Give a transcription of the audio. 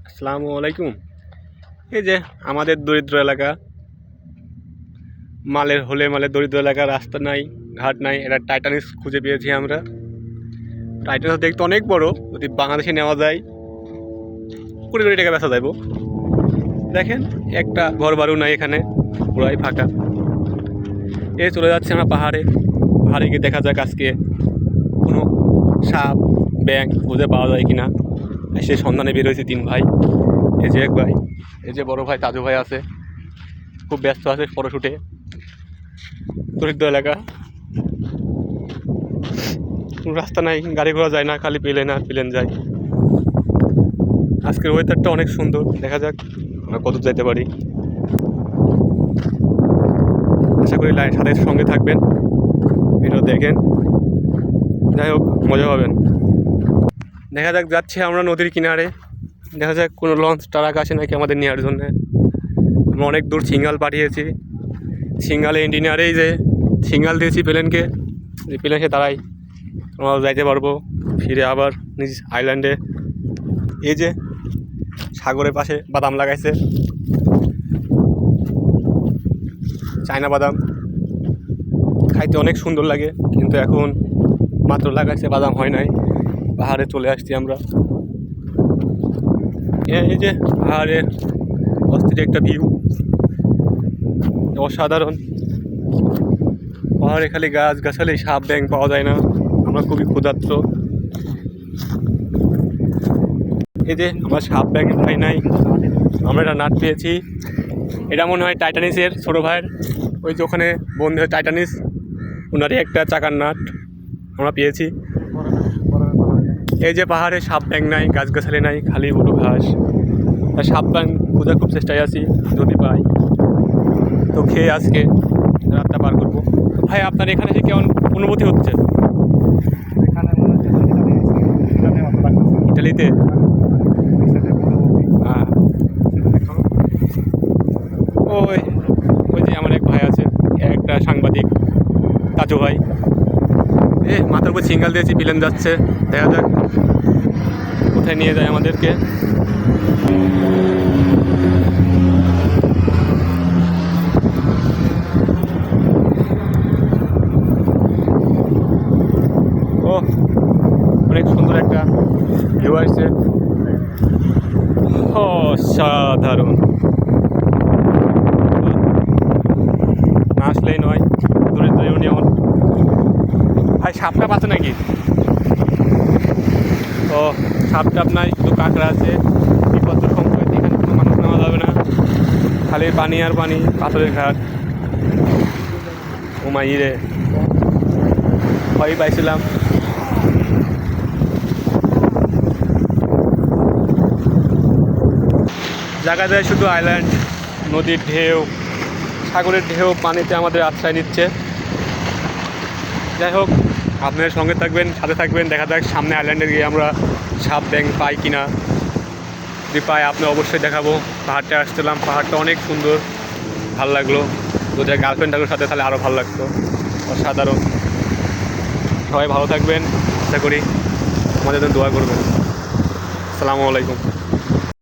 আসসালামু আলাইকুম। এই যে আমাদের দরিদ্র এলাকা, মালের দরিদ্র এলাকা, রাস্তা নাই, ঘাট নাই, এটা টাইটানিস খুঁজে পেয়েছি আমরা। টাইটানিস দেখতে অনেক বড়, যদি বাংলাদেশে নেওয়া যায় কোটি কোটি টাকা বেচা যাইব। দেখেন একটা ঘর বাড়িও নাই এখানে, পুরাই ফাঁকা। চলে যাচ্ছে আমরা পাহাড়ে গিয়ে দেখা যাক আজকে কোনো সাপ ব্যাঙ খুঁজে পাওয়া যায় কিনা। সে সন্ধানে বের হয়েছে 3 ভাই। এই যে এক ভাই, এই যে বড় ভাই তাজু ভাই আছে, খুব ব্যস্ত আছে ফটোশুটে। দরিদ্র এলাকা, রাস্তা নাই, গাড়ি ঘোড়া যায় না, খালি প্লেন যায়। আজকের ওয়েদারটা অনেক সুন্দর, দেখা যাক আমরা কত যেতে পারি। আশা করি সাথে সঙ্গে থাকবেন, ভিডিও দেখেন, যাই হোক মজা পাবেন। দেখা যাক যাচ্ছে আমরা নদীর কিনারে, দেখা যাক কোনো লঞ্চ ট্রাক আসে নাকি আমাদের নেওয়ার জন্য। আমরা অনেক দূর সিঙ্গাল পাঠিয়েছি, সিঙ্গালে ইঞ্জিনিয়ারেই যে সিঙ্গাল দিয়েছি প্লেনকে, যে প্লেন সে দাঁড়াই আমরা যাইতে পারবো ফিরে আবার নিজ আইল্যান্ডে। এই যে সাগরের পাশে বাদাম লাগাইছে, চায়না বাদাম, খাইতে অনেক সুন্দর লাগে, কিন্তু এখন মাত্র লাগাইছে, বাদাম হয় নাই। পাহাড়ে চলে আসছি আমরা। এই যে পাহাড়ের অস্থির একটা ভিউ, অসাধারণ। পাহাড়ে খালি গাছগাছালি, সাপ ব্যাঙ পাওয়া যায় না, আমরা খুবই ক্ষুধার্ত। এই যে আমরা সাপ ব্যাঙ পাই নাই, আমরা একটা নাট পেয়েছি। এটা মনে হয় টাইটানিসের ছোটো ভাইয়ের, ওই যে ওখানে বন্ধু টাইটানিস, ওনারই একটা চাকার নাট আমরা পেয়েছি। এই যে পাহাড়ে সাপ ব্যাঙ নাই, গাছগাছালি নাই, খালি উঠো ঘাস। সাপ ব্যাঙ খোঁজার খুব চেষ্টায় আছি, যদি পাই তো খেয়ে আজকে রাতটা পার করবো। ভাই আপনার এখানে এসে কেমন অনুভূতি হচ্ছে? ইটালিতে? হ্যাঁ, ওই ওই যে আমার এক ভাই আছে, একটা সাংবাদিক, তাজু ভাই। মাথার উপর সিঙ্গাল দিয়েছি, প্লেন যাচ্ছে, দেখা যাক কোথায় নিয়ে যায় আমাদেরকে। ও অনেক সুন্দর একটা ভিউ আসছে, অসাধারণ। না আসলেই নয়, দরিদ্র ইউনিয়ন। ভাই সাপটাপ আছে নাকি? ও সাপটাপ নাই, শুধু কাঁকড়া আছে। বিপদ সংকেত, এখানে কোনো মানুষ নেওয়া যাবে না, খালি পানি আর পানি, পাথরের ঘাট। ও মাই রে, ভয় পাইছিলাম। জায়গা যায় শুধু আইল্যান্ড, নদীর ঢেউ, সাগরের ঢেউ পানিতে আমাদের আশ্রয় নিচ্ছে। যাই হোক আপনার সঙ্গে থাকবেন, সাথে থাকবেন, দেখা যাক সামনে আইল্যান্ডে গিয়ে আমরা সাপ ব্যাঙ পাই কিনা। যদি পাই আপনি অবশ্যই দেখাবো। পাহাড়টা আসছিলাম, পাহাড়টা অনেক সুন্দর, ভালো লাগলো। যদি গার্লফ্রেন্ড থাকার সাথে তাহলে আরও ভালো লাগতো। অসাধারণ। সবাই ভালো থাকবেন, আশা করি আমাদের জন্য দোয়া করবেন। আসসালামু আলাইকুম।